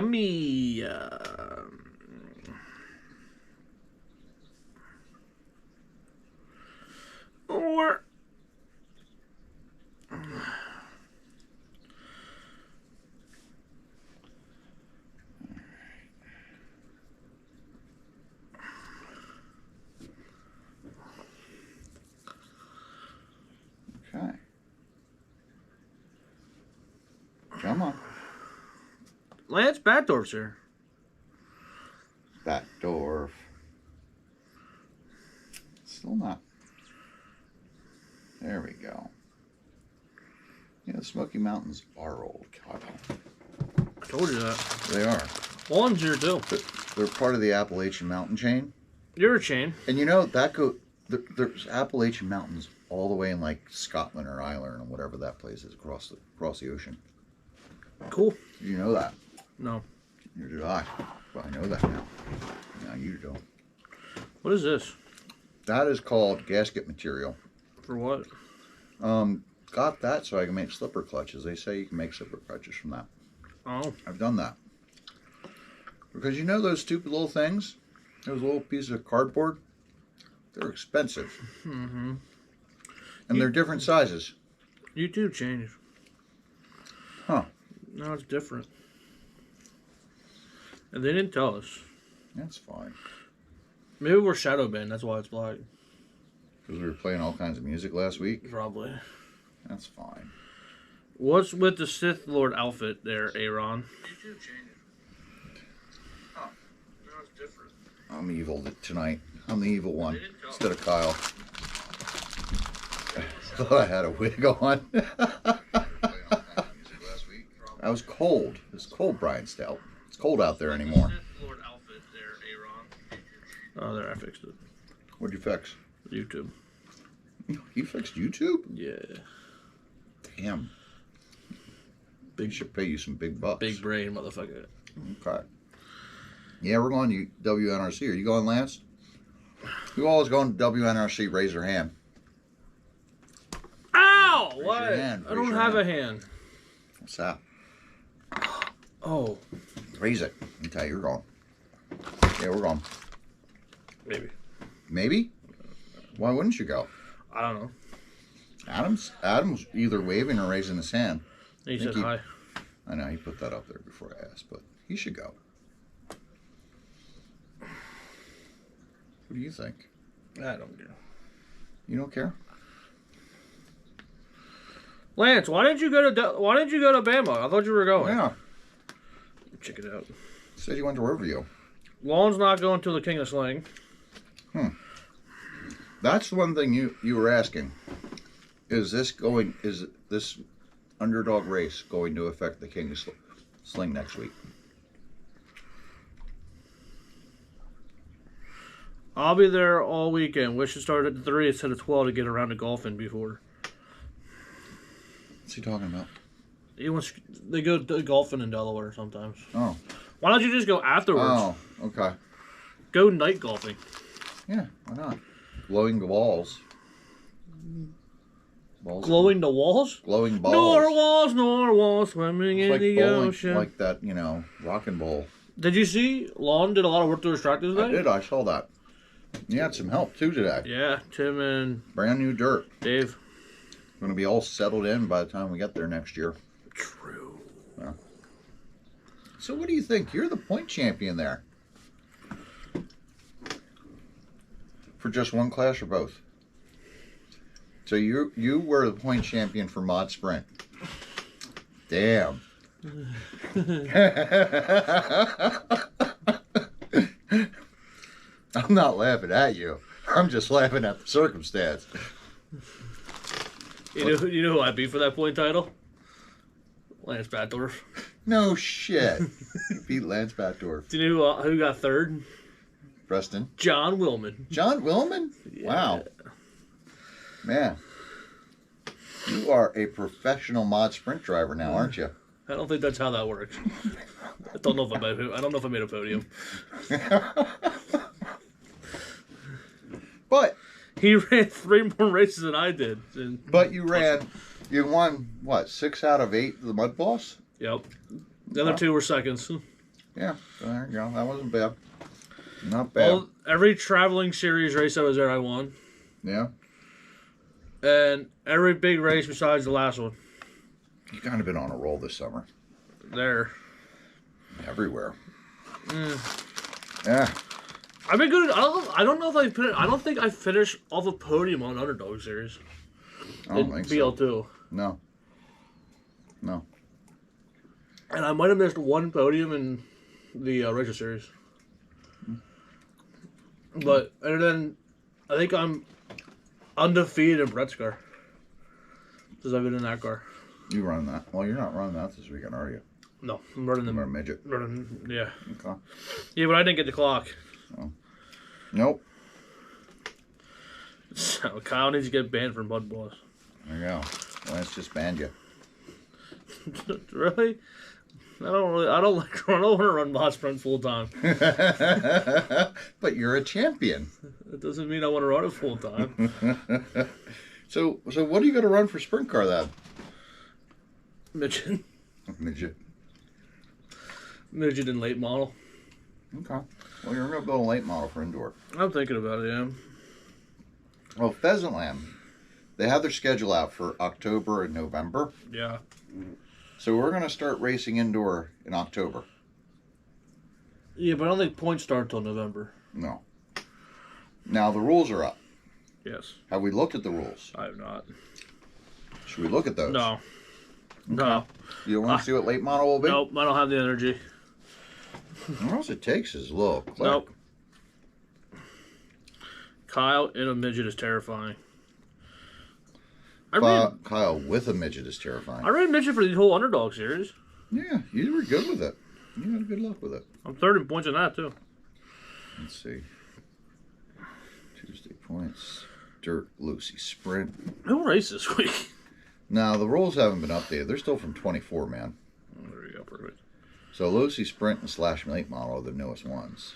me... or... Okay. Come on. Lance Batdorf's here. Batdorf. Still not. There we go. Yeah, the Smoky Mountains are old, Kyle. I told you that. They are. Lon's here too. They're part of the Appalachian Mountain chain. You're a chain. And you know, there's Appalachian Mountains all the way in like Scotland or Ireland or whatever that place is across the ocean. Cool. You know that? No. Neither did I. But I know that now. Now you don't. What is this? That is called gasket material. For what? Got that so I can make slipper clutches. They say you can make slipper clutches from that. Oh. I've done that. Because you know those stupid little things? Those little pieces of cardboard? They're expensive. Mm-hmm. And they're different sizes. YouTube changed. Huh. No, it's different. And they didn't tell us. That's fine. Maybe we're shadow banned. That's why it's black. Because we were playing all kinds of music last week? Probably. That's fine. What's with the Sith Lord outfit there, Aaron? YouTube changed. Huh. No, it's different. I'm evil tonight. I'm the evil one. Instead of Kyle. Thought I had a wig on. I was cold. It's cold, Brian Stout. It's cold out there anymore. Lord outfit there, Aaron. Oh, there, I fixed it. What'd you fix? YouTube. You fixed YouTube? Yeah. Damn. Big should pay you some big bucks. Big brain, motherfucker. Okay. Yeah, we're going to WNRC. Are you going, Lance? Who all is going to WNRC? Raise your hand. Ow! Raise What? your hand. I don't have a hand. What's that? Oh. Raise it. Okay, you're going. Yeah, we're going. Maybe. Maybe? Why wouldn't you go? I don't know. Adam's either waving or raising his hand. He said hi. I know, he put that up there before I asked, but he should go. What do you think? I don't care. You don't care? Lance, why didn't you go to Bama? I thought you were going. Yeah. Check it out. Said you went to Riverview. Lon's not going to the King of Sling. That's the one thing you were asking. Is this underdog race going to affect the King of Sling next week? I'll be there all weekend. We should start at 3 instead of 12 to get around to golfing before. What's he talking about? They go golfing in Delaware sometimes. Oh. Why don't you just go afterwards? Oh, okay. Go night golfing. Yeah, why not? Glowing balls. Glowing the walls? Glowing balls. Nor walls swimming in the bowling, ocean. like that, rock and bowl. Did you see Lon did a lot of work to his tractor today? I did, I saw that. You had some help too today. Yeah, Tim and Brand new dirt. Dave. Going to be all settled in by the time we get there next year. True. Yeah. So what do you think? You're the point champion there. For just one class or both? So you were the point champion for mod sprint. Damn. I'm not laughing at you. I'm just laughing at the circumstance. You know who I beat for that point title? Lance Batdorf. No shit. You beat Lance Batdorf. Do you know who got third? Preston. John Willman. John Willman? Yeah. Wow. Man. You are a professional mod sprint driver now, aren't you? I don't think that's how that works. I don't know if I made a podium. But he ran 3 more races than I did. But you won, what, 6 out of 8 of the Mud Boss? Yep. The other 2 were seconds. Yeah, so there you go. That wasn't bad. Not bad. Well, every traveling series race I was there, I won. Yeah. And every big race besides the last one. You've kind of been on a roll this summer. There. Everywhere. Yeah. I've been good. I don't know if I put it. I don't think I finished off a podium on Underdog Series. I don't think so. BL2. No. No. And I might have missed one podium in the Racer Series. But, and then, I think I'm undefeated in Brett's car. Because I've been in that car. You run that. Well, you're not running that this weekend, are you? No, I'm running You're a them. midget. Running, yeah. Okay. Yeah, but I didn't get the clock. Oh. Nope. So, Kyle needs to get banned from Mud Boss. There you go. Lance just banned you. Really? I don't want to run Mod Sprint full time. But you're a champion. That doesn't mean I want to run it full time. So what are you going to run for sprint car then? Midget. Midget. Midget and late model. Okay. Well, you're going to build a late model for indoor. I'm thinking about it, yeah. Well, Pheasantland, they have their schedule out for October and November. Yeah. So we're going to start racing indoor in October. Yeah, but I don't think points start until November. No. Now the rules are up. Yes. Have we looked at the rules? I have not. Should we look at those? No. No. You don't want to see what late model will be? Nope, I don't have the energy. All else it takes is a little click. Nope. Kyle in a midget is terrifying. Kyle with a midget is terrifying. I ran midget for the whole Underdog Series. Yeah, you were good with it. You had good luck with it. I'm third in points in that, too. Let's see. Tuesday points. Dirt, Lucy, Sprint. Who raced this week? Now, the rules haven't been updated. They're still from 24, man. Oh, there you go, perfect. So Lucy, Sprint, and Slash Late Model are the newest ones.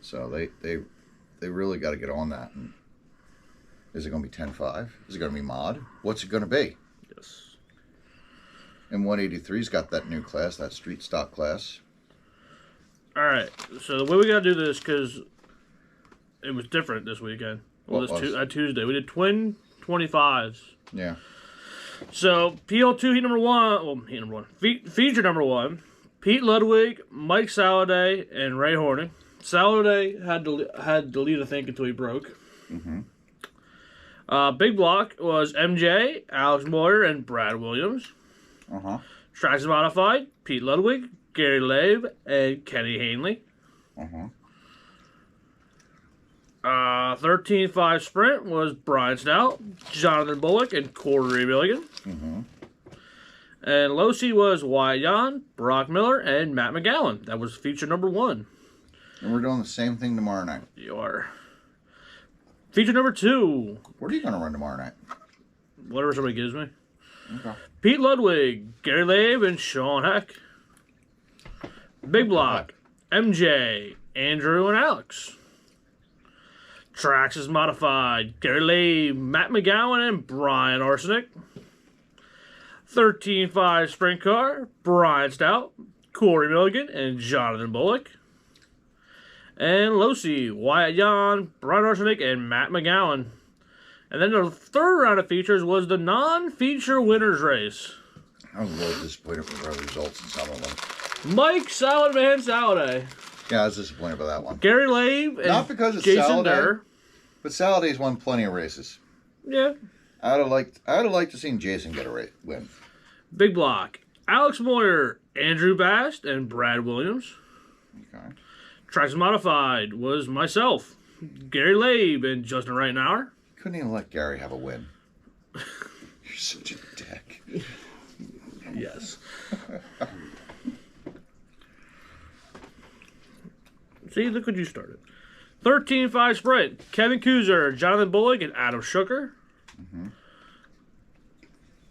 So they really got to get on that. And is it going to be 10.5? Is it going to be mod? What's it going to be? Yes. And 183's got that new class, that street stock class. All right. So the way we got to do this, because it was different this weekend. Well, Tuesday. We did twin 25s. Yeah. So PL2 heat number one. Well, heat number one. Feature number one. Pete Ludwig, Mike Saladay, and Ray Horning. Saladay had to lead, I think, until he broke. Mm-hmm. Big block was MJ, Alex Moyer, and Brad Williams. Uh-huh. Tracks modified, Pete Ludwig, Gary Labe, and Kenny Hanley. Uh-huh. 13.5 sprint was Brian Stout, Jonathan Bullock, and Corey Milligan. Mm-hmm. And Losi was Wyatt Yan, Brock Miller, and Matt McGowan. That was feature number one. And we're doing the same thing tomorrow night. You are. Feature number two. What are you going to run tomorrow night? Whatever somebody gives me. Okay. Pete Ludwig, Gary Labe, and Sean Heck. Big block, MJ, Andrew, and Alex. Tracks is modified, Gary Labe, Matt McGowan, and Brian Arsenic. 13.5 sprint car, Brian Stout, Corey Milligan, and Jonathan Bullock. And Losi, Wyatt Yan, Brian Arsenic, and Matt McGowan. And then the third round of features was the non-feature winners race. I was a little disappointed with our results in some of them. Mike Saladman Saladay. Yeah, I was disappointed about that one. Gary Labe and Not because it's Jason Saladay, Durr. but Saladay's won plenty of races. Yeah. I'd have liked to seen Jason get a win. Big block. Alex Moyer, Andrew Bast, and Brad Williams. Okay. Tracks modified was myself, Gary Labe, and Justin Reitenauer. Couldn't even let Gary have a win. You're such a dick. Yes. See, look what you started. 13.5 sprint. Kevin Kuzer, Jonathan Bullock, and Adam Shooker. Mm-hmm.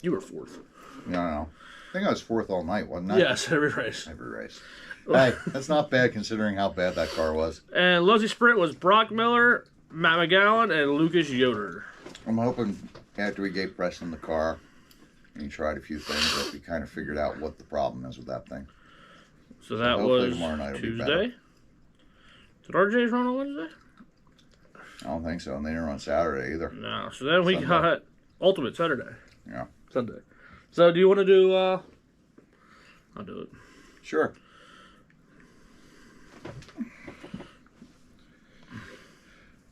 You were fourth. No. I think I was fourth all night, wasn't I? Yes, every race. Every race. Hey, that's not bad considering how bad that car was. And Losi Sprint was Brock Miller, Matt McGowan, and Lucas Yoder. I'm hoping after we gave Preston the car and he tried a few things that we kind of figured out what the problem is with that thing. So that hopefully was tomorrow night will be better. Tuesday. Did RJ's run on Wednesday? I don't think so, and they didn't run Saturday either. No. So then we Sunday. got Ultimate Saturday. Yeah. Sunday. So do you want to do? I'll do it. Sure.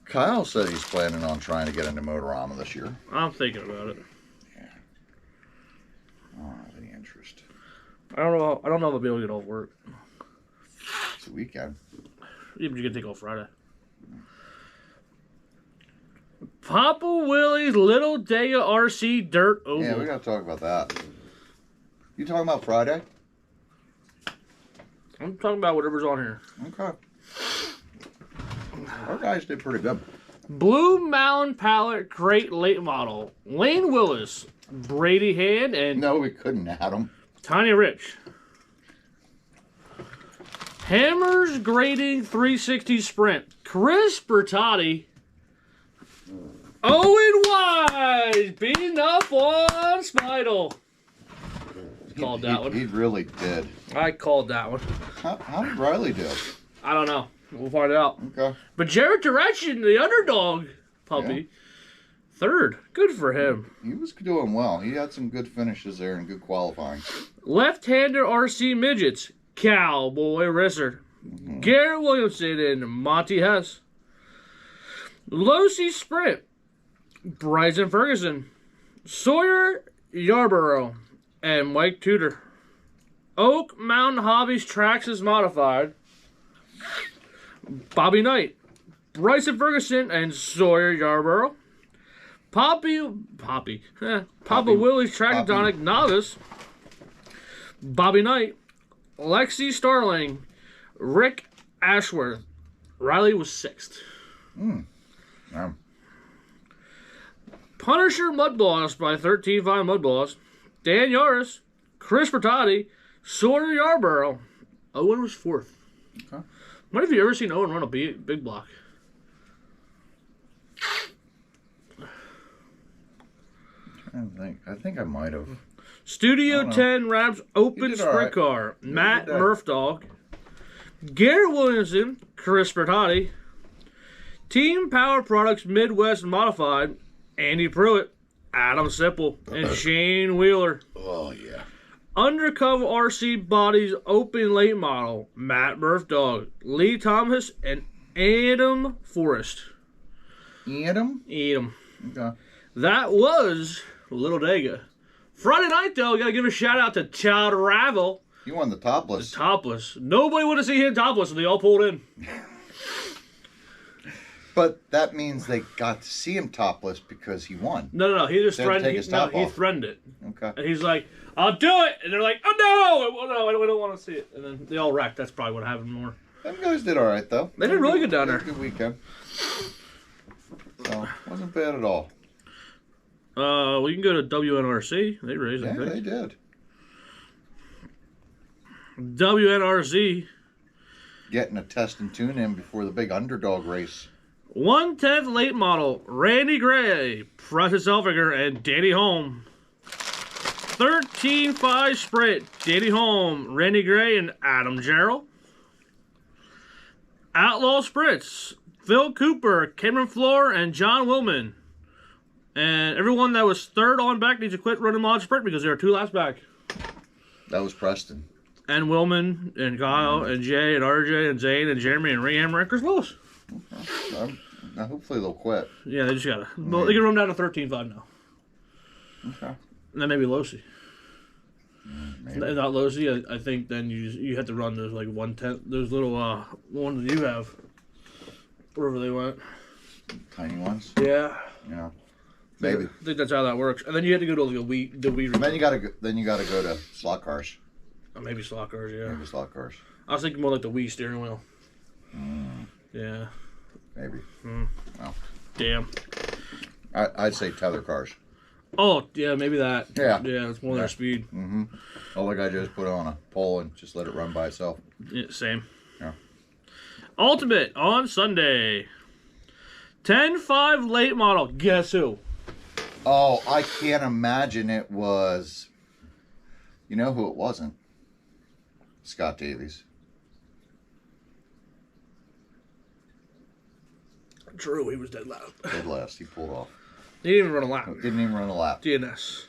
Kyle said he's planning on trying to get into Motorama this year. I'm thinking about it. Yeah. I don't have any interest. I don't know if I'll be able to get off work. It's a weekend. Even you can take off Friday. Papa Willie's Little Dega RC Dirt Oval. Yeah, we got to talk about that. You talking about Friday? I'm talking about whatever's on here. Okay. Our guys did pretty good. Blue Mountain Palette Crate Late Model. Lane Willis, Brady Hand, and No, we couldn't, Adam. Tiny Rich. Hammers Grading 360 Sprint. Chris Bertotti. Owen Wise beating up on Spidle. Called that one. He really did. I called that one. How did Riley do? I don't know. We'll find out. Okay. But Jared Direction, the underdog puppy, third. Good for him. He was doing well. He had some good finishes there and good qualifying. Left-hander RC Midgets, Cowboy Risser. Garrett Williamson and Monty Hess. Losi Sprint, Bryson Ferguson. Sawyer Yarborough and Mike Tudor. Oak Mountain Hobbies Traxxas Modified. Bobby Knight, Bryson Ferguson, and Sawyer Yarborough. Papa Willie's Tractonic Novice. Bobby Knight, Lexi Starling, Rick Ashworth. Riley was sixth. Punisher Mud Boss by 13-5 Mud Boss. Dan Yaris, Chris Bertotti, Sawyer Yarborough. Owen was fourth. Okay. When have you ever seen Owen run a big block? I think I might have. Studio 10 Raps Open Sprint right. Car. Matt did that. Murphdog. Garrett Williamson. Chris Bertotti. Team Power Products Midwest Modified. Andy Pruitt. Adam Sipple. And Shane Wheeler. Oh, yeah. Undercover RC Bodies Open Late Model. Matt Murphdog. Lee Thomas and Adam Forrest. Adam? Adam. Okay. That was Little Dega. Friday night, though, got to give a shout out to Chad Ravel. He won the topless. Topless. Nobody would have seen him topless, and they all pulled in. But that means they got to see him topless because he won. No. He just They had to take his top he off. threatened it. Okay. And he's like, I'll do it. And they're like, oh, no, we don't want to see it. And then they all wrecked. That's probably what happened more. Them guys did all right, though. They did really good down there. Good weekend. So, wasn't bad at all. We can go to WNRC. They raised Yeah, it. they did. WNRC. Getting a test and tune in before the big underdog race. 1/10 late model. Randy Gray, Precious Elfinger, and Danny Holm. 13-5 sprint. Danny Holm, Randy Gray, and Adam Gerald. Outlaw sprints. Phil Cooper, Cameron Floor, and John Willman. And everyone that was third on back needs to quit running mod sprint because there are two laps back. That was Preston. And Willman, and Kyle, and Jay, and RJ, and Zane, and Jeremy, and Rayhammer, and Chris Willis. Now hopefully they'll quit. Yeah, they just gotta. Well, they can run down to 13-5 now. Okay. And then maybe Losi. Maybe. Not Losi. I think then you have to run those like 1/10, those little ones that you have. Wherever they went. Tiny ones. Yeah. Yeah. Maybe. I think that's how that works. And then you had to go to the Wii. And then you gotta go to slot cars. Or maybe slot cars. Yeah. Maybe slot cars. I was thinking more like the Wii steering wheel. Yeah. Maybe. Well, Damn. I'd say tether cars. Oh yeah, maybe that. Yeah. Yeah, it's more their speed. All I gotta do is put it on a pole and just let it run by itself. Yeah, same. Yeah. Ultimate on Sunday. 10-5 late model. Guess who? Oh, I can't imagine it was. You know who it wasn't? Scott Davies. True, he was dead loud. Dead last. He pulled off. He didn't even run a lap. Didn't even run a lap. DNS.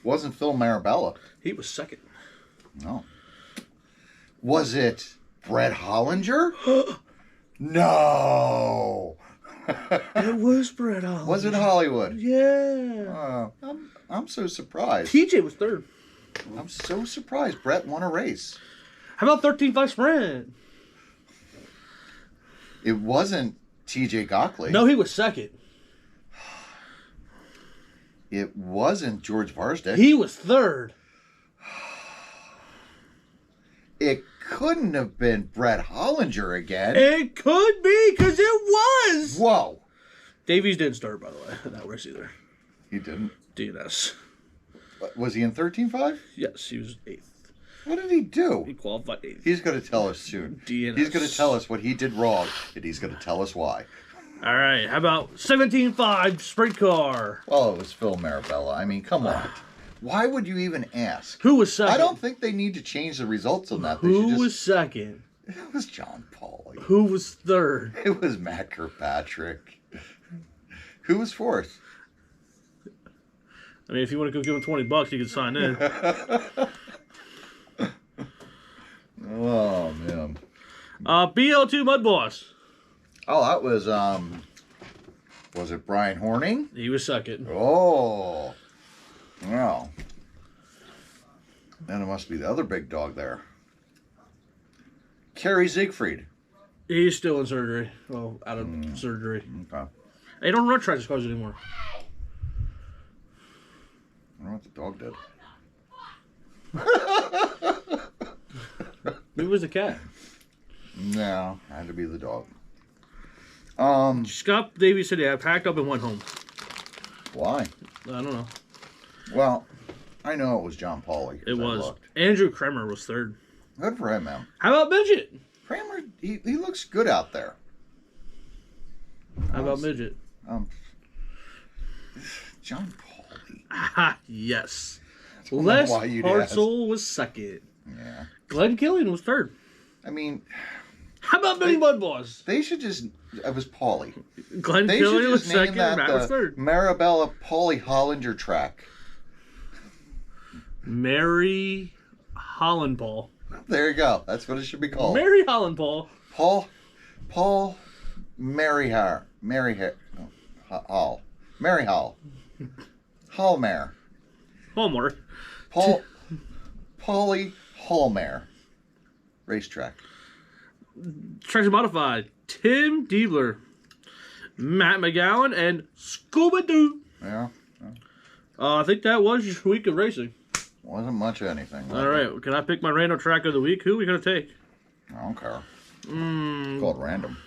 Wasn't Phil Marabella. He was second. No. Was it Brett Hollinger? No. It was Brett Hollinger. Was it Hollywood? Yeah. I'm so surprised. TJ was third. I'm so surprised. Brett won a race. How about 13.5 sprint? It wasn't TJ Gockley. No, he was second. It wasn't George Varsdick. He was third. It couldn't have been Brett Hollinger again. It could be, because it was. Whoa. Davies didn't start, by the way, in that race either. He didn't. DNS. Was he in 13.5? Yes, he was 8th. What did he do? He qualified 8th. He's going to tell us soon. DNS. He's going to tell us what he did wrong, and he's going to tell us why. All right, how about 17.5 sprint car? Well, it was Phil Marabella. I mean, come on. Why would you even ask? Who was second? I don't think they need to change the results on that. Who was second? It was John Pauly. Who was third? It was Matt Kirkpatrick. Who was fourth? I mean, if you want to go give him $20, you can sign in. Oh, man. BL2 Mud Boss. Oh, that was it Brian Horning? He was second. Oh. Well. Then it must be the other big dog there. Kerry Siegfried. He's still in surgery. Well, out of surgery. Okay. They don't run tractor cars anymore. I don't know what the dog did. Who was the cat? No, had to be the dog. Scott Davies said, "Yeah, I packed up and went home." Why? I don't know. Well, I know it was John Pauly. It was. Andrew Kremer was third. Good for him, man. How about Midget? Kramer, he looks good out there. How about Midget? John Pauly. Ah, yes. know Les why you'd Hartzell was second. Yeah. Glenn Killian was third. I mean, How about Billy Mudboss? they should just. It was Pauly. Glenn They should Killian was just name second. that Matt was the third. Marabella Pauly Hollinger track. Mary Hollandpaul. There you go. That's what it should be called. Mary Hollandpaul. Paul Mary Hall. Mary Hall. Hallmare. Hallmark. Pauly Hallmare. Racetrack. Tractor Modified. Tim Diebler. Matt McGowan and Scuba Doo. Yeah. I think that was your week of racing. Wasn't much of anything. All right. Can I pick my random track of the week? Who are we going to take? I don't care. It's called random.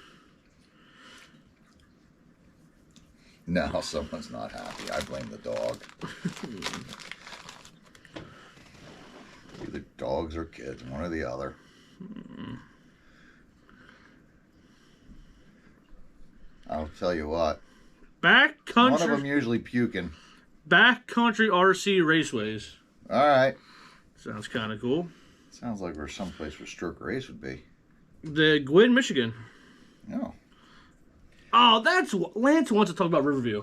Now someone's not happy. I blame the dog. Either dogs or kids, one or the other. I'll tell you what. Backcountry. One of them usually puking. Backcountry RC Raceways. All right. Sounds kind of cool. Sounds like there's someplace where Stroke Race would be. The Gwynn, Michigan. No. Oh, that's Lance wants to talk about Riverview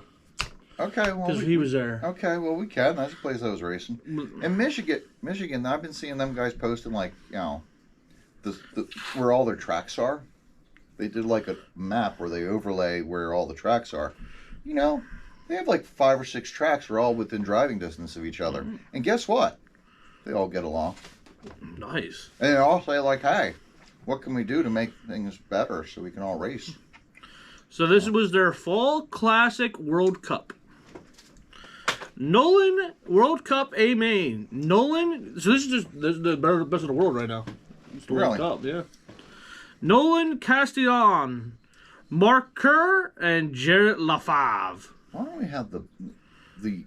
Okay, well, because he was there. okay, well, we can. That's a place I was racing. In Michigan, I've been seeing them guys posting like, you know, where all their tracks are. They did like a map where they overlay where all the tracks are. You know, they have like 5 or 6 tracks. They're all within driving distance of each other. And guess what? They all get along. Nice. And they all say like, hey, what can we do to make things better so we can all race? So this was their Fall Classic World Cup. Nolan World Cup A main. Nolan. So this is the best of the world right now. It's the World Cup, yeah. Nolan Castillon, Mark Kerr, and Jarrett LaFave. Why don't we have the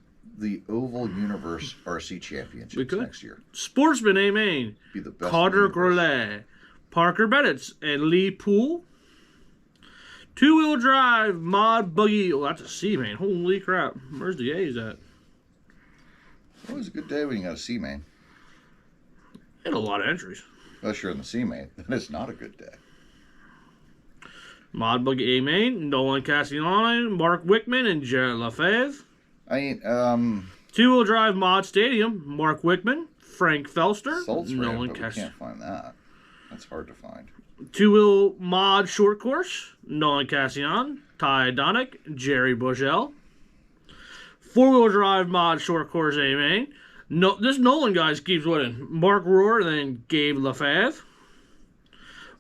Oval Universe RC Championships next year? Sportsman A main. Be the best. Carter Grolet, Parker Bennett, and Lee Poole. Two-wheel drive mod buggy. Oh, that's a C main. Holy crap! Where's the A's at? It was a good day when you got a C main. And a lot of entries. Unless you're in the C-main, then it's not a good day. Modbug A-Main, Nolan Castellani, Mark Wickman, and Jared Lefebvre. Two-wheel drive mod stadium, Mark Wickman, Frank Felster, Nolan Castellani. We can't find that. That's hard to find. Two-wheel mod short course, Nolan Castellan, Ty Donick, Jerry Bushell. Four-wheel drive mod short course A-Main. No, this Nolan guys keeps winning. Mark Rohr and then Gabe Lefebvre.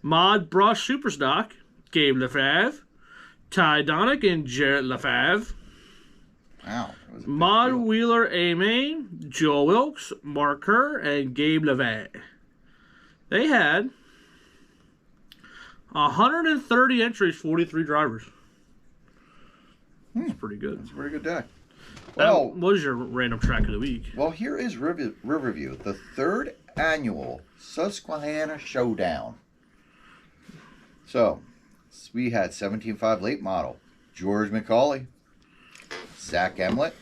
Mod brush superstock, Gabe Lefebvre, Ty Donick, and Jarrett Lefebvre. Wow. Mod deal. Wheeler A-Main, Joe Wilkes, Mark Kerr, and Gabe Lefebvre. They had 130 entries, 43 drivers. That's pretty good. That's a very good day. Well, what was your random track of the week? Well, here is Riverview, the third annual Susquehanna Showdown. So, we had 17.5 late model, George McCauley, Zach Emlett,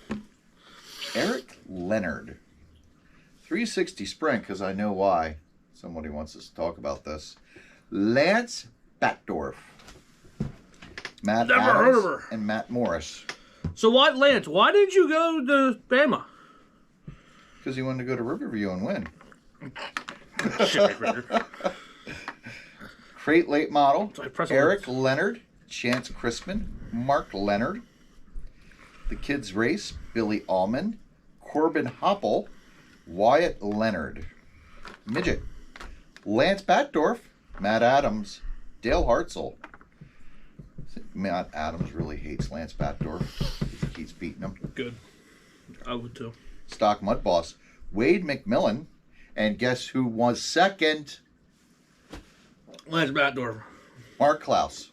Eric Leonard, 360 Sprint, because I know why. Somebody wants us to talk about this. Lance Batdorf, Matt Adams, and Matt Morris. So what, Lance? Why did you go to Bama? Because he wanted to go to Riverview and win. Crate late model, Eric Leonard, Chance Crispin, Mark Leonard. The kids race, Billy Allman, Corbin Hopple, Wyatt Leonard. Midget, Lance Batdorf, Matt Adams, Dale Hartzell. Matt Adams really hates Lance Batdorf. He keeps beating him. Good. I would too. Stock Mud Boss, Wade McMillan. And guess who was second? Lance Batdorf. Mark Klaus.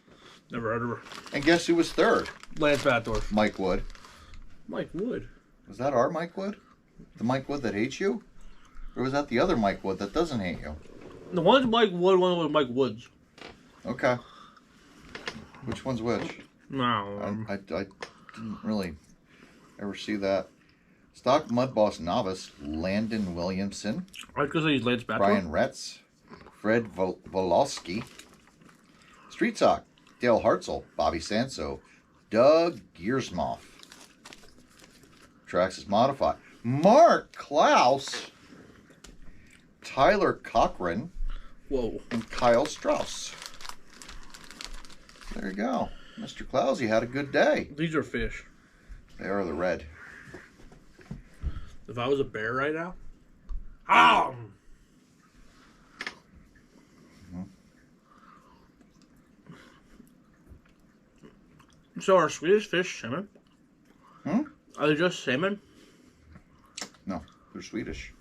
Never heard of her. And guess who was third? Lance Batdorf. Mike Wood. Mike Wood? Was that our Mike Wood? The Mike Wood that hates you? Or was that the other Mike Wood that doesn't hate you? The one's Mike Wood, one was Mike Woods. Okay. Which one's which? No. I didn't really ever see that. Stock Mud Boss Novice, Landon Williamson. I was going to say he's Lance Batdorf. Brian Retz, Fred Volosky. Street Sock, Dale Hartzell, Bobby Sanso, Doug Giersmoff. Traxxas Modified, Mark Klaus, Tyler Cochran, whoa, and Kyle Strauss. There you go. Mr. Clousy had a good day. These are fish. They are the red. If I was a bear right now, ah! So are Swedish fish salmon? Are they just salmon? No, they're Swedish.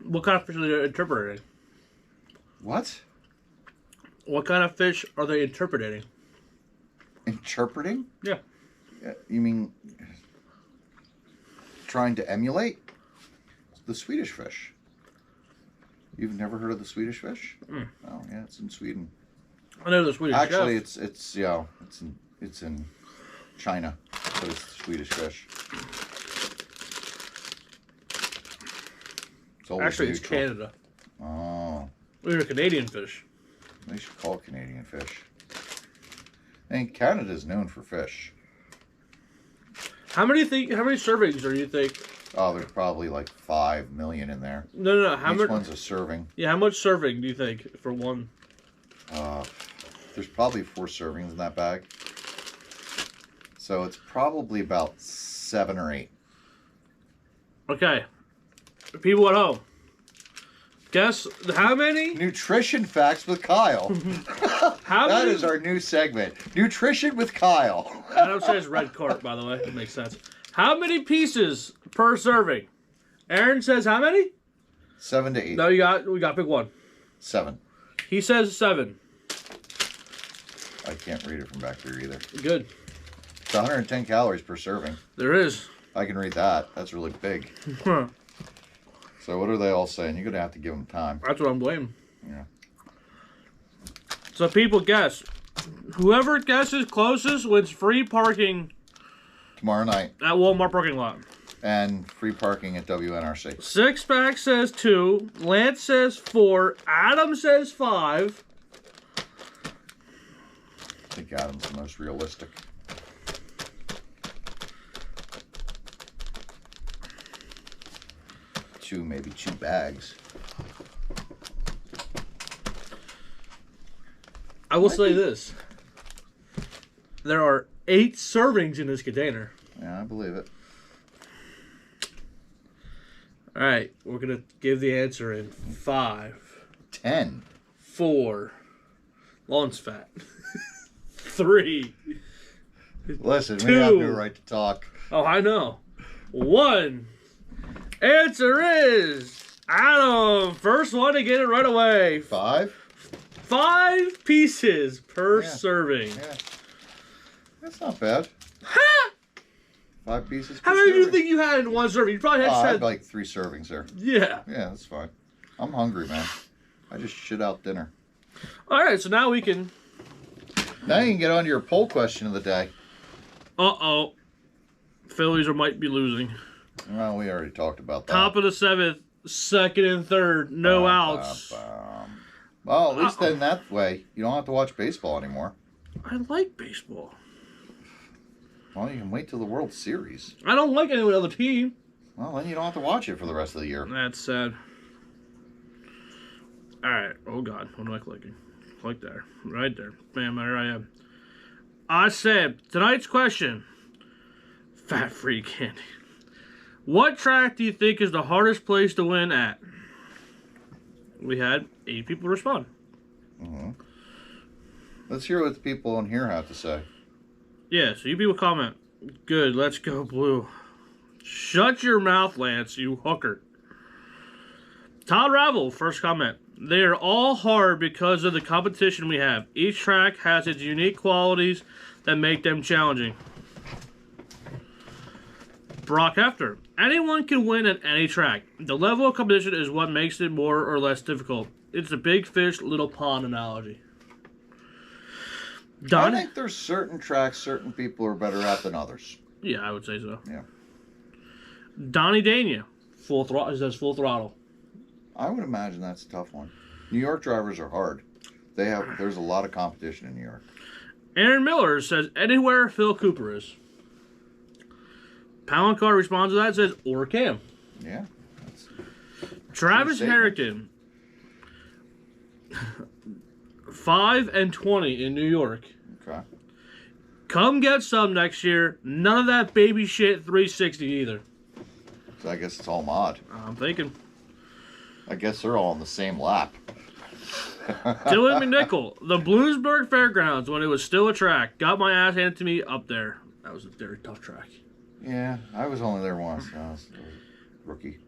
What kind of fish are they interpreting? What? What kind of fish are they interpreting? Interpreting? Yeah. You mean trying to emulate? The Swedish fish. You've never heard of the Swedish fish? Mm. Oh, yeah, it's in Sweden. I know the Swedish Actually, chef. it's in China, but it's the Swedish fish. Actually, it's Canada. Oh. We're a Canadian fish. They should call it Canadian fish. And Canada's known for fish. How many servings do you think? Oh, there's probably like 5 million in there. No. Each one's a serving. Yeah, how much serving do you think for one? There's probably 4 servings in that bag. So it's probably about 7 or 8. Okay. People at home. Guess how many? Nutrition Facts with Kyle. That is our new segment. Nutrition with Kyle. Adam says red cart, by the way. That makes sense. How many pieces per serving? Aaron says how many? 7 to 8. No, we got to pick one. 7. He says 7. I can't read it from back there either. Good. It's 110 calories per serving. There is. I can read that. That's really big. So what are they all saying? You're going to have to give them time. That's what I'm blaming. Yeah. So people guess. Whoever guesses closest wins free parking Tomorrow night. at Walmart parking lot. And free parking at WNRC. Six-pack says 2. Lance says 4. Adam says 5. I think Adam's the most realistic. Maybe 2 bags. I will say this. There are 8 servings in this container. Yeah, I believe it. All right, we're going to give the answer in 5. 10. 4. Lawn's fat. 3. Listen, 2. we have no right to talk. Oh, I know. 1. Answer is Adam. First one to get it right away. 5? 5 pieces per serving. Yeah. That's not bad. 5 pieces per How many do you serving. think you had in one serving? You probably I had had like 3 servings there. Yeah. Yeah, that's fine. I'm hungry, man. I just shit out dinner. All right, so now we can... Now you can get on to your poll question of the day. Uh-oh. Phillies might be losing. Well, we already talked about that. Top of the 7th, 2nd and 3rd, no outs. Well, at least then that way, you don't have to watch baseball anymore. I like baseball. Well, you can wait till the World Series. I don't like any other team. Well, then you don't have to watch it for the rest of the year. That's sad. All right. Oh, God. What am I clicking? Click there. Right there. Bam, there I am. I said, tonight's question, fat-free candy. What track do you think is the hardest place to win at? We had 8 people respond. Mm-hmm. Let's hear what the people on here have to say. Yeah, so you people comment. Good, let's go blue. Shut your mouth, Lance, you hooker. Todd Ravel, first comment. They are all hard because of the competition we have. Each track has its unique qualities that make them challenging. Brock Hefter. Anyone can win at any track. The level of competition is what makes it more or less difficult. It's a big fish, little pond analogy. I think there's certain tracks certain people are better at than others. Yeah, I would say so. Yeah. Donnie Dania. Full throttle. He says full throttle. I would imagine that's a tough one. New York drivers are hard. There's a lot of competition in New York. Aaron Miller says anywhere Phil Cooper is. Palancar responds to that and says, or Cam. Yeah. Travis Harrington. 5 and 20 in New York. Okay. Come get some next year. None of that baby shit 360 either. So I guess it's all mod. I'm thinking. I guess they're all on the same lap. Dylan McNichol. The Bloomsburg Fairgrounds, when it was still a track, got my ass handed to me up there. That was a very tough track. Yeah, I was only there once. I was a rookie.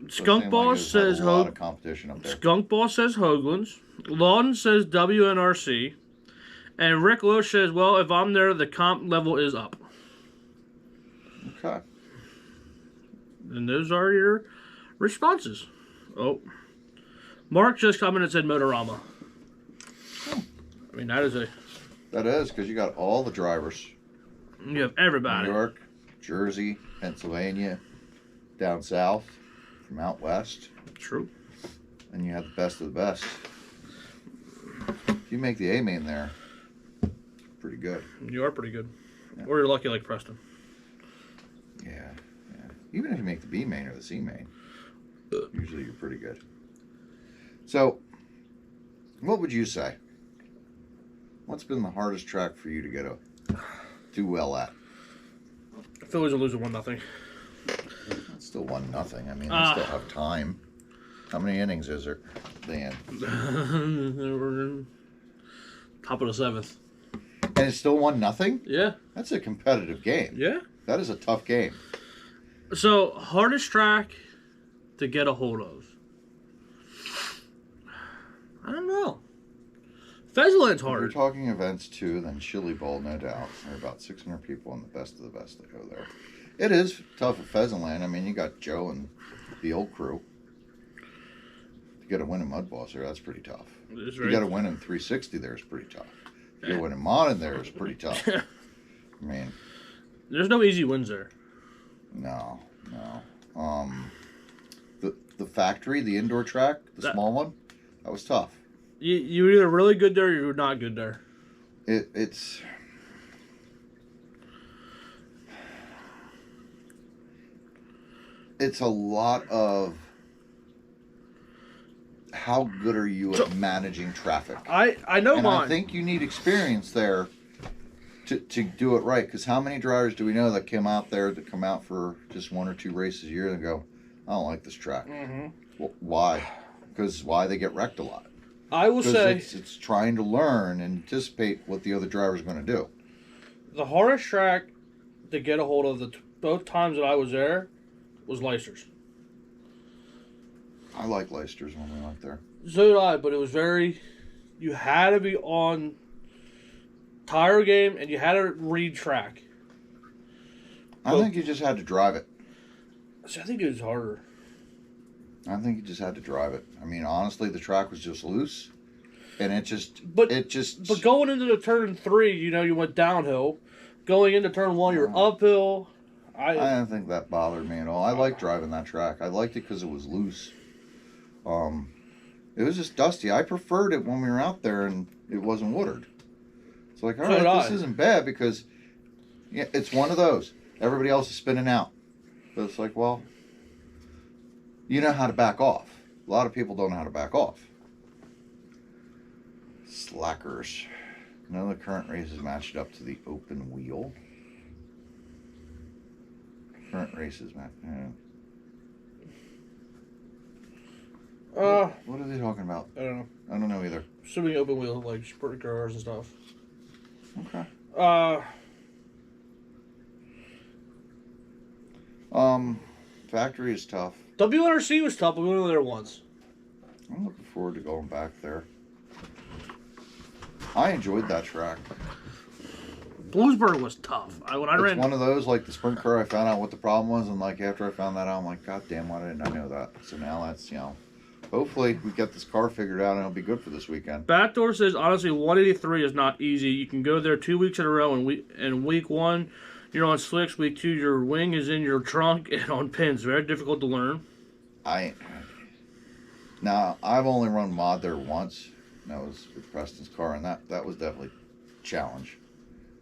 Skunk Boss says a lot of competition up there. Skunk Boss says Hoagland's. Lawton says WNRC. And Rick Loesch says, well, if I'm there, the comp level is up. Okay. And those are your responses. Oh. Mark just commented and said Motorama. I mean, that is a... That is, because you got all the drivers. You have everybody. New York, Jersey, Pennsylvania, down south, from out west. True. And you have the best of the best. If you make the A main there, pretty good. You are pretty good. Yeah. Or you're lucky like Preston. Yeah. Even if you make the B main or the C main, usually you're pretty good. So, what would you say? What's been the hardest track for you to do well at? Phillies are losing 1-0. It's still 1-0. I mean, they still have time. How many innings is there, Dan? We're top of the 7th. And it's still 1-0? Yeah. That's a competitive game. Yeah. That is a tough game. So, hardest track to get a hold of. I don't know. Pheasantland's If we're hard. talking events too, then Chili Bowl, no doubt. There are about 600 people and the best of the best that go there. It is tough at Pheasantland. I mean, you got Joe and the old crew. To get a win in Mud Boss there, that's pretty tough. It is You got to win in 360 there is pretty tough. You got to win in Mod in there is pretty tough. I mean, there's no easy wins there. no. No. The factory, the indoor track, the small one, that was tough. You were either really good there or you were not good there. It's a lot of how good are you at managing traffic. I know and mine. I think you need experience there to do it right. Because how many drivers do we know that come out for just 1 or 2 races a year and go, I don't like this track. Mm-hmm. Well, why? Because why they get wrecked a lot. I will say it's trying to learn and anticipate what the other driver's going to do. The hardest track to get a hold of both times that I was there was Leicester's. I like Leicester's when we went there. So did I, but it was very... You had to be on tire game and you had to read track. I think you just had to drive it. So I think it was harder. I think you just had to drive it. I mean, honestly, the track was just loose. And But going into the turn 3, you went downhill. Going into turn 1, you're uphill. I didn't think that bothered me at all. I liked driving that track. I liked it because it was loose. It was just dusty. I preferred it when we were out there and it wasn't watered. It's like, all right, this isn't bad because it's one of those. Everybody else is spinning out. But it's like, well, you know how to back off. A lot of people don't know how to back off. Slackers. None of the current races matched up to the open wheel. Current races match. What are they talking about? I don't know. I don't know either. Assuming open wheel, like sprint cars and stuff. Okay. Factory is tough. WRC was tough, but we went there once. I'm looking forward to going back there. I enjoyed that track. Bluesburg was tough. It's one of those, like the sprint car, I found out what the problem was, and like after I found that out, I'm like, God damn, why didn't I know that? So now that's, hopefully we get this car figured out and it'll be good for this weekend. Backdoor says, honestly, 183 is not easy. You can go there 2 weeks in a row, and week 1, you're on slicks. Week 2, your wing is in your trunk and on pins. Very difficult to learn. Now, I've only run mod there once. That was with Preston's car, and that was definitely a challenge.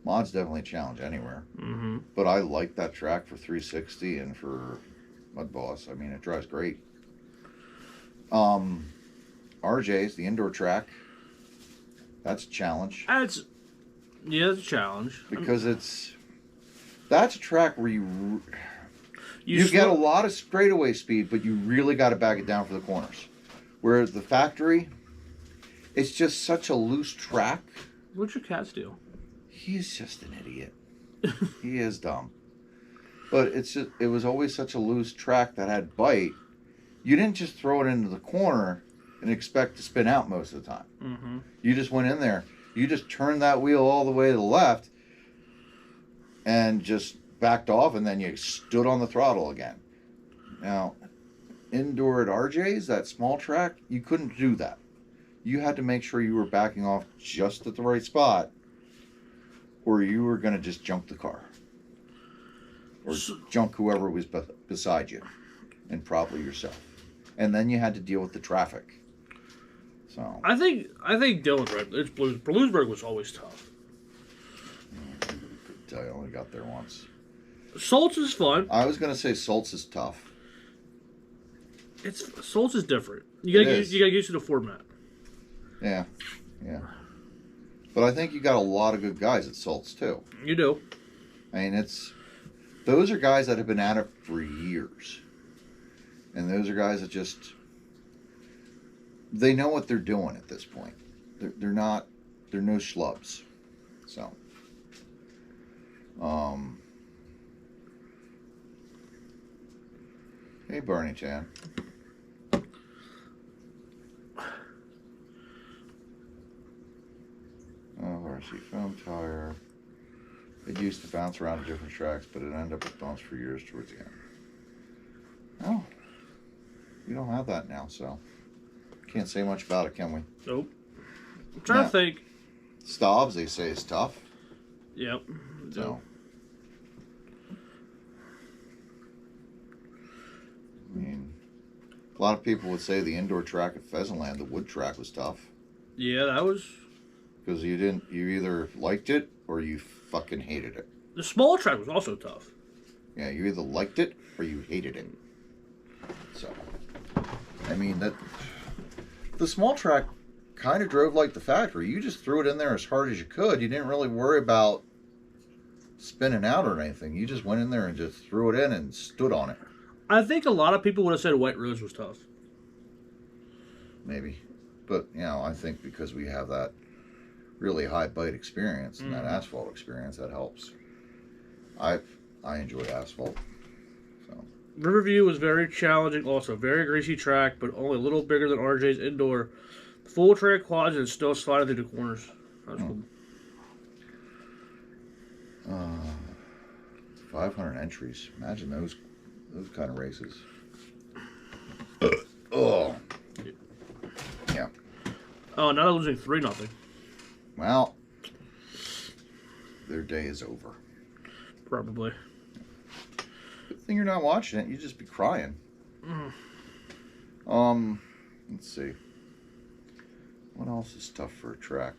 Mod's definitely a challenge anywhere. Mm-hmm. But I like that track for 360 and for Mud Boss. I mean, it drives great. RJ's, the indoor track, that's a challenge. That's a challenge. Because that's a track where you get a lot of straightaway speed, but you really got to back it down for the corners. Whereas the factory, it's just such a loose track. What'd your cat steal? He's just an idiot. He is dumb. But it was always such a loose track that had bite. You didn't just throw it into the corner and expect to spin out most of the time. Mm-hmm. You just went in there. You just turned that wheel all the way to the left and just backed off, and then you stood on the throttle again. Now, indoor at RJ's, that small track, you couldn't do that. You had to make sure you were backing off just at the right spot, or you were going to just junk the car. Or junk whoever was beside you, and probably yourself. And then you had to deal with the traffic. So I think Dylan's right. It's Bluesburg was always tough. I only got there once. Solts is fun. I was going to say Solts is tough. Solts is different. You gotta get used to the format. Yeah. But I think you got a lot of good guys at Solts too. You do. I mean, those are guys that have been at it for years, and those are guys that they know what they're doing at this point. They're no schlubs. So, hey Barney Chan. RC foam tire. It used to bounce around to different tracks, but it ended up with bumps for years towards the end. Oh, we don't have that now, so can't say much about it, can we? Nope. I'm trying to think. Staubs, they say, is tough. Yep. So A lot of people would say the indoor track at Pheasantland, the wood track, was tough. Yeah, that was... Because you either liked it or you fucking hated it. The small track was also tough. Yeah, you either liked it or you hated it. So, I mean, the small track kind of drove like the factory. You just threw it in there as hard as you could. You didn't really worry about spinning out or anything. You just went in there and just threw it in and stood on it. I think a lot of people would have said White Rose was tough. Maybe. But, I think because we have that really high bite experience and that asphalt experience, that helps. I enjoy asphalt. So. Riverview was very challenging, also very greasy track, but only a little bigger than RJ's indoor. Full track quads and still sliding through the corners. That was cool. 500 entries. Imagine those kind of races. Oh. Yeah. Oh, now they're losing 3-0. Well, their day is over. Probably. Good thing you're not watching it. You'd just be crying. Let's see. What else is tough for a track?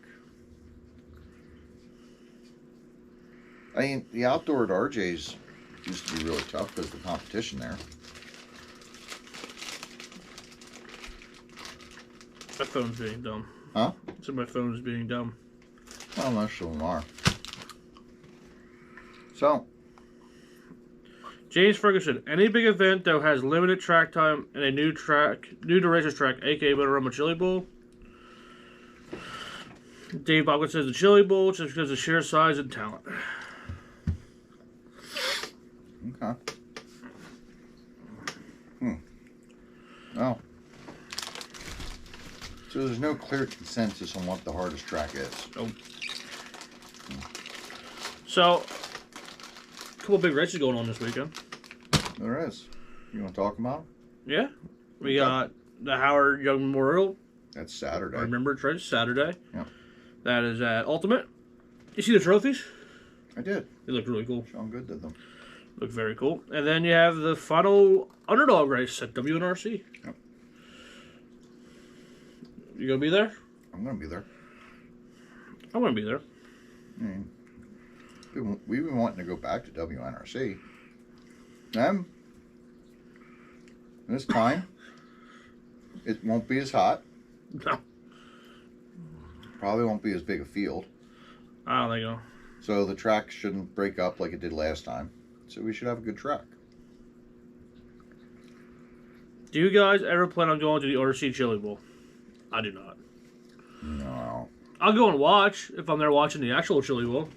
I mean, the outdoor at RJ's used to be really tough because of the competition there. My phone's being dumb. Huh? So my phone is being dumb. Well, most of them are. So. James Ferguson. Any big event, though, has limited track time and a new to racers track, a.k.a. Motorama Chili Bowl. Dave Bogman says the Chili Bowl just because of sheer size and talent. Okay. Oh. So there's no clear consensus on what the hardest track is. Nope. So, a couple big races going on this weekend. There is. You want to talk about them? Yeah. We got the Howard Young Memorial. That's Saturday. Remember, it's right, Saturday. Yep. That is at Ultimate. You see the trophies? I did. They look really cool. Sean Good did them. Look very cool. And then you have the final underdog race at WNRC. Yep. You gonna be there? I'm going to be there. I'm gonna be there. I mean, we've been wanting to go back to WNRC. And this time, it won't be as hot. No. Probably won't be as big a field. I don't think so. So the track shouldn't break up like it did last time. So we should have a good track. Do you guys ever plan on going to the RC Chili Bowl? I do not. No. I'll go and watch if I'm there watching the actual Chili Bowl.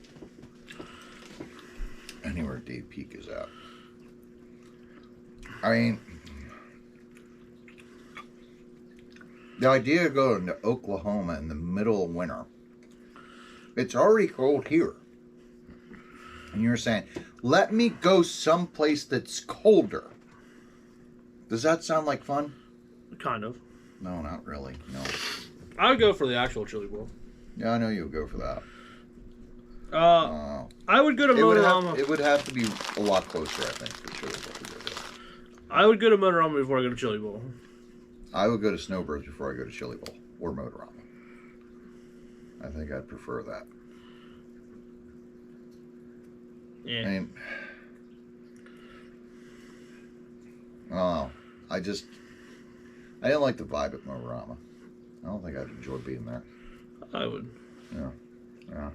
Anywhere Dave Peak is at. I mean, the idea of going to Oklahoma in the middle of winter, it's already cold here. And you're saying, let me go someplace that's colder. Does that sound like fun? Kind of. No, not really. No. I would go for the actual Chili Bowl. Yeah, I know you'll go for that. I would go to Motorama. It would have to be a lot closer, I think, for Chili Bowl to go to. I would go to Motorama before I go to Chili Bowl. I would go to Snowbirds before I go to Chili Bowl or Motorama. I think I'd prefer that. Yeah. I mean, I didn't like the vibe at Motorama. I don't think I'd enjoy being there. I would. Yeah.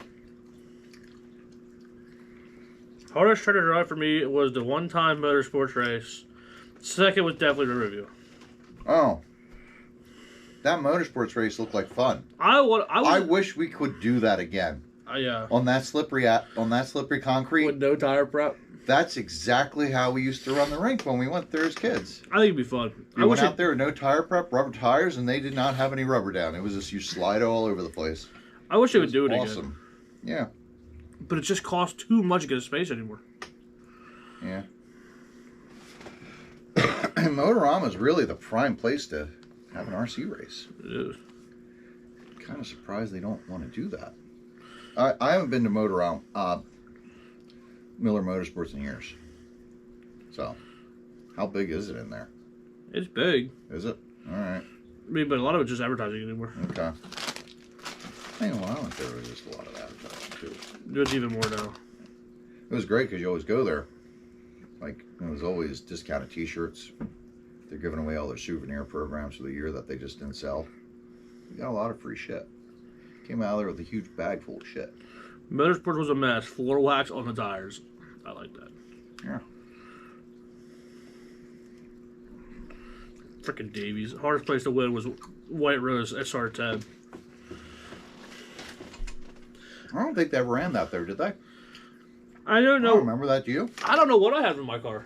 Hardest track to drive for me was the one-time motorsports race. Second was definitely the review. Oh. That motorsports race looked like fun. I wish we could do that again. Yeah. On that slippery concrete. With no tire prep. That's exactly how we used to run the rink when we went there as kids. I think it'd be fun. We went out there with no tire prep, rubber tires, and they did not have any rubber down. It was just you slide all over the place. I wish they would do it again. Awesome. Yeah. But it just costs too much to get a space anymore. Yeah. And Motorama is really the prime place to have an RC race. It is. Kind of surprised they don't want to do that. I haven't been to Motorama, Miller Motorsports in years. So, how big is it in there? It's big. Is it? All right. I mean, but a lot of it's just advertising anymore. Okay. Hang on, I don't think there was just a lot of advertising too. There's even more now. It was great because you always go there. Like, it was always discounted T-shirts. They're giving away all their souvenir programs for the year that they just didn't sell. You got a lot of free shit. Came out of there with a huge bag full of shit. Motorsports was a mess. Floor wax on the tires. I like that. Yeah. Freaking Davies. Hardest place to win was White Rose SR10. I don't think they ever ran that there, did they? I don't I know. don't remember that, do you? I don't know what I have in my car.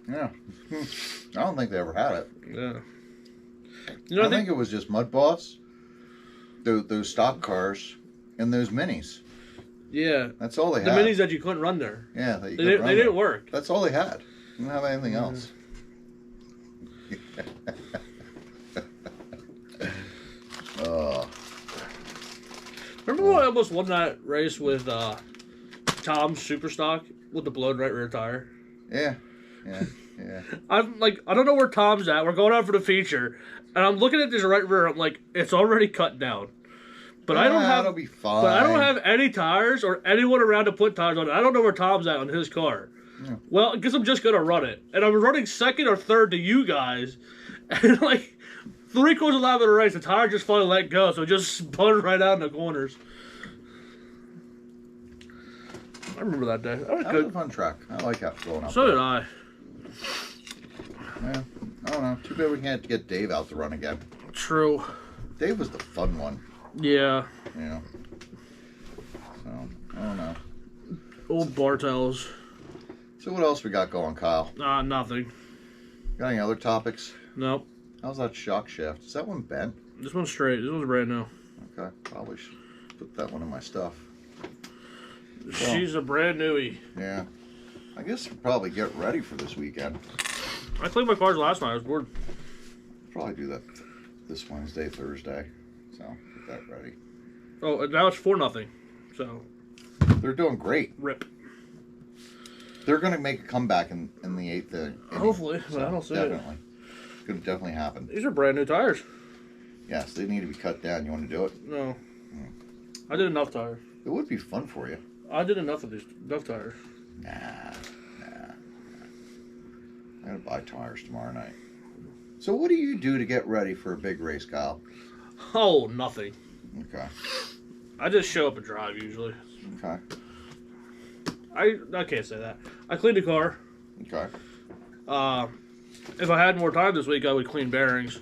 Yeah. I don't think they ever had it. Yeah. You know, I think it was just Mud Boss, those stock cars, and those minis. Yeah. That's all they The had. minis that you couldn't run there. Yeah, They didn't work. That's all they had. They didn't have anything else. Remember when I almost won that race with Tom's Superstock with the blown right rear tire? Yeah. I'm like, I don't know where Tom's at. We're going out for the feature, and I'm looking at this right rear. I'm like, it's already cut down. But I don't have. It'll be fine. But I don't have any tires or anyone around to put tires on it. I don't know where Tom's at on his car. Yeah. Well, I guess I'm just gonna run it, and I'm running second or third to you guys, and like 3/4 of the lap of the race, the tire just finally let go, so it just spun right out in the corners. I remember that day. That was That was good. a fun track. I like that going up. So there. did I. Yeah. I don't know. Too bad we can't get Dave out to run again. True. Dave was the fun one. Yeah. Yeah. So, I don't know. Old Bartels. So what else we got going, Kyle? Nothing. Got any other topics? Nope. How's that shock shaft? Is that one bent? This one's straight. This one's brand new. Okay. Probably should put that one in my stuff. She's a brand newie. Yeah. I guess we'll probably get ready for this weekend. I cleaned my cars last night. I was bored. Probably do that this Wednesday, Thursday. So, get that ready. Oh, and now it's 4-0. So, They're doing great. rip. They're going to make a comeback in the eighth inning. Hopefully, but I don't see it. Definitely. It's going to definitely happen. These are brand new tires. Yes, they need to be cut down. You want to do it? No. I did enough tires. It would be fun for you. I did enough of these. Enough tires. Nah. I'm going to buy tires tomorrow night. So what do you do to get ready for a big race, Kyle? Oh, nothing. Okay. I just show up and drive usually. Okay. I can't say that. I cleaned the car. Okay. If I had more time this week, I would clean bearings.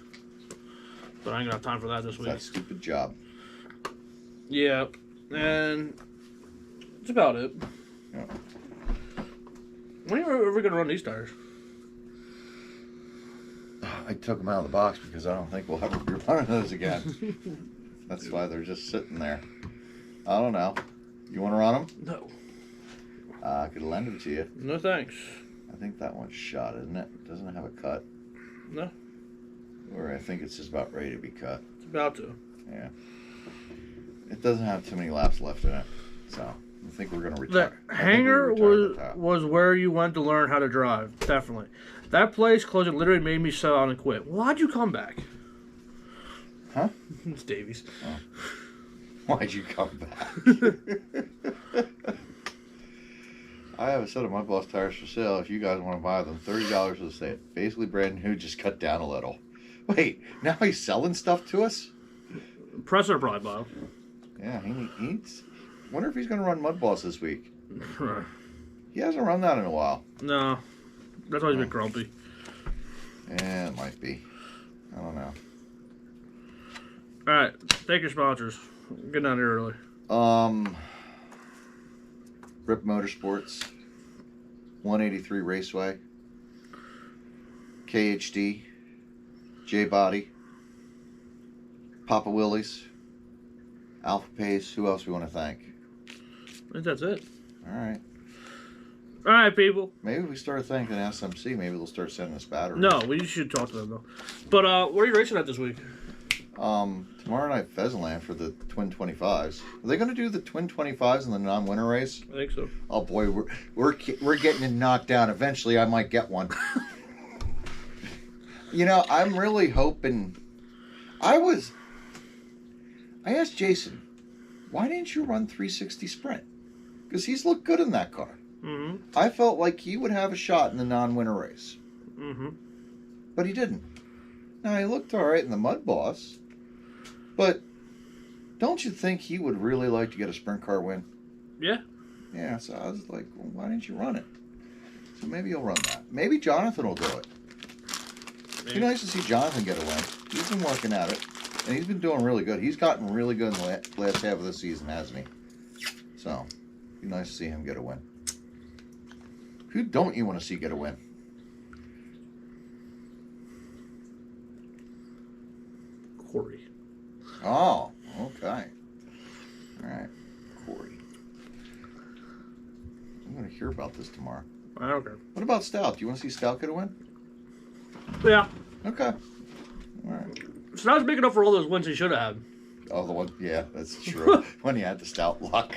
But I ain't gonna have time for that this week. That stupid job. Yeah, and that's about it. Yeah. When are you ever gonna run these tires? I took them out of the box because I don't think we'll ever be running those again. That's why they're just sitting there. I don't know. You want to run them? No. I could lend them to you. No thanks. I think that one's shot, isn't it? Doesn't it have a cut? No. Or I think it's just about ready to be cut. It's about to. Yeah. It doesn't have too many laps left in it. So, I think we're going to retire. The hangar was where you went to learn how to drive. Definitely. That place closing literally made me sell out and quit. Why'd you come back? Huh? It's Davies. Oh. Why'd you come back? I have a set of Mud Boss tires for sale if you guys want to buy them. $30 for the set. Basically brand new, just cut down a little. Wait, now he's selling stuff to us? Presser probably bought. Yeah, he's... Wonder if he's going to run Mud Boss this week. He hasn't run that in a while. No. That's why he's been grumpy. Yeah, it might be. I don't know. Alright, thank your sponsors. Get down here early. Rip Motorsports, 183 Raceway, KHD, J Body, Papa Willie's, Alpha Pace. Who else we want to thank? I think that's it. All right. Alright, people. Maybe we start thanking SMC. Maybe they'll start sending us batteries. No, we should talk to them though. But where are you racing at this week? Tomorrow night, Pheasantland for the Twin 25s. Are they going to do the Twin 25s in the non-winter race? I think so. Oh boy, we're getting it knocked down. Eventually, I might get one. You know, I'm really hoping. I asked Jason, why didn't you run 360 Sprint? Because he's looked good in that car. Mm-hmm. I felt like he would have a shot in the non-winner race. Mm-hmm. But he didn't. Now, he looked all right in the Mud Boss. But don't you think he would really like to get a sprint car win? Yeah. Yeah, so I was like, well, why didn't you run it? So maybe he'll run that. Maybe Jonathan will do it. It'd be nice to see Jonathan get a win. He's been working at it. And he's been doing really good. He's gotten really good in the last half of the season, hasn't he? So, it'd be nice to see him get a win. Who don't you want to see get a win? Corey. Oh, okay. All right, Corey. I'm going to hear about this tomorrow. I don't care. What about Stout? Do you want to see Stout get a win? Yeah. Okay. All right. So that's big enough for all those wins he should have had. Oh, the one, yeah, that's true. When he had the Stout luck.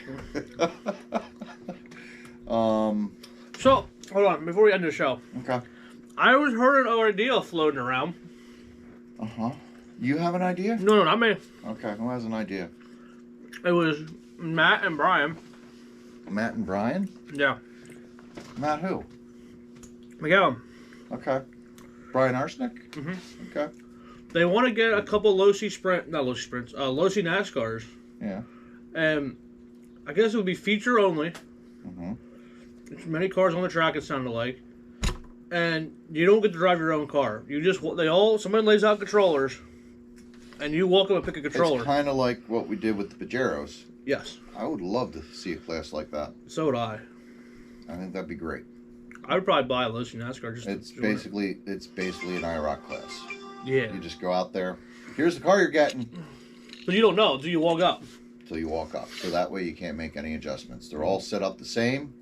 So, hold on, before we end the show. Okay. I was heard an idea floating around. Uh-huh. You have an idea? No, not me. Okay, who has an idea? It was Matt and Brian. Matt and Brian? Yeah. Matt who? McGowan. Okay. Brian Arsenic? Mm-hmm. Okay. They want to get a couple Losi NASCARs. Yeah. And I guess it would be feature only. Mm-hmm. There's many cars on the track, it sounded like. And you don't get to drive your own car. Somebody lays out controllers, and you walk up and pick a controller. It's kind of like what we did with the Pajeros. Yes. I would love to see a class like that. So would I. I think that'd be great. I would probably buy a Losi NASCAR just It's to join basically an IROC class. Yeah. You just go out there. Here's the car you're getting. But you don't know until you walk up. Until you walk up. So that way you can't make any adjustments. They're all set up the same.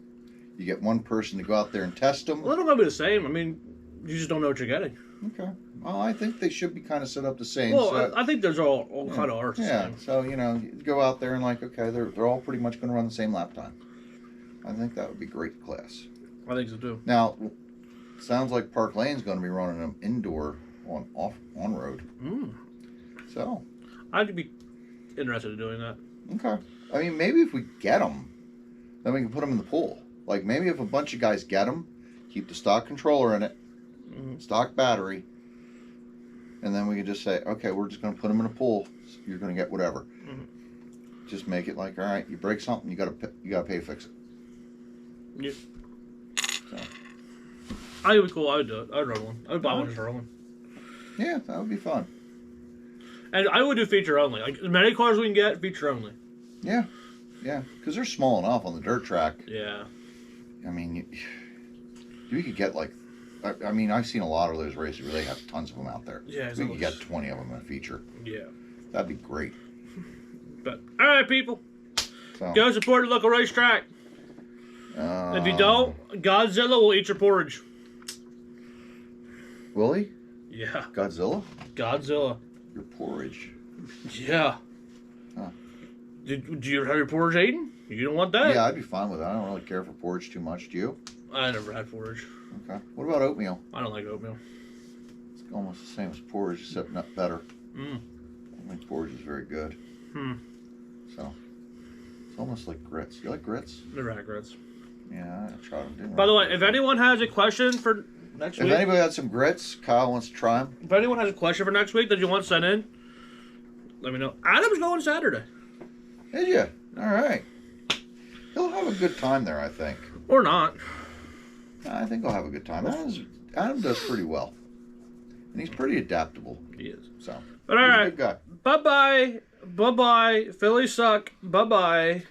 You get one person to go out there and test them. Well, they're going to be the same. I mean, you just don't know what you're getting. Okay. Well, I think they should be kind of set up the same. Well, so, I think there's all kind of are the yeah. same. So, you go out there and okay, they're all pretty much going to run the same lap time. I think that would be great class. I think so too. Now, sounds like Park Lane's going to be running them indoor on road. Mm. So, I'd be interested in doing that. okay. I mean, maybe if we get them, then we can put them in the pool. Like maybe if a bunch of guys get them, keep the stock controller in it, stock battery, and then we can just say, okay, we're just going to put them in a pool. You're going to get whatever. Mm-hmm. Just make it like, all right, you break something, you got to pay to fix it. Yeah. So. I would be cool. I would do it. I would run one. I would buy one just for one. Yeah, that would be fun. And I would do feature only. Like as many cars we can get, feature only. Yeah, yeah, because they're small enough on the dirt track. Yeah. I mean, you could get like, I mean, I've seen a lot of those races where they have tons of them out there. Yeah, we could get 20 of them in a feature. Yeah. That'd be great. But all right, people, so, go support the local racetrack. If you don't, Godzilla will eat your porridge. Will he? Yeah. Godzilla? Godzilla. Your porridge. Yeah. Huh. Do you have your porridge eaten? You don't want that? Yeah, I'd be fine with that. I don't really care for porridge too much. Do you? I never had porridge. Okay. What about oatmeal? I don't like oatmeal. It's almost the same as porridge, except not better. Mm. I think porridge is very good. So, it's almost like grits. You like grits? Never had grits. Yeah, I tried them. By the way, if anyone has a question for next week... If anybody had some grits, Kyle wants to try them. If anyone has a question for next week that you want sent in, let me know. Adam's going Saturday. Did you? All right. He'll have a good time there, I think. Or not. I think he'll have a good time. Adam does pretty well. And he's pretty adaptable. He is. So, but all he's right. a good guy. Bye-bye. Bye-bye. Phillies suck. Bye-bye.